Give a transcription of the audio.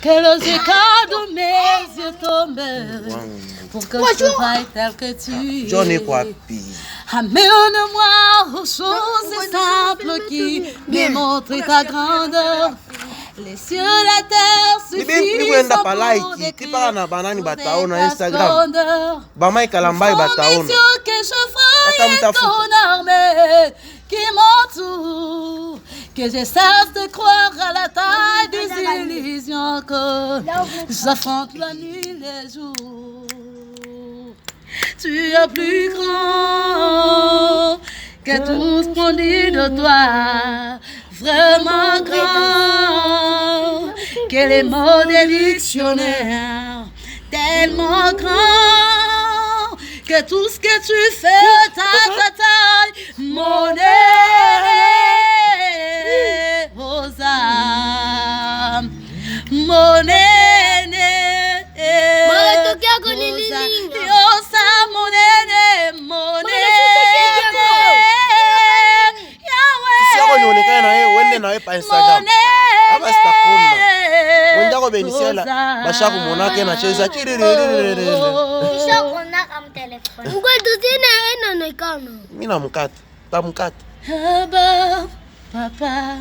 Que les écarts de mes yeux tombent pour que je sois tel que tu es. Amène-moi aux choses simples qui démontrent ta grandeur. Les cieux, la terre suffisent pour décrire ta splendeur. Promission que je voyais ton armée qui m'entoure. Que je cesse de croire à la taille des illusions que j'affronte la nuit les jours. Tu es plus grand que tout ce qu'on dit de toi, vraiment grand que les mots des dictionnaires, tellement grand que tout ce que tu fais, ta taille, mon aux âmes, mon aîné, Papa.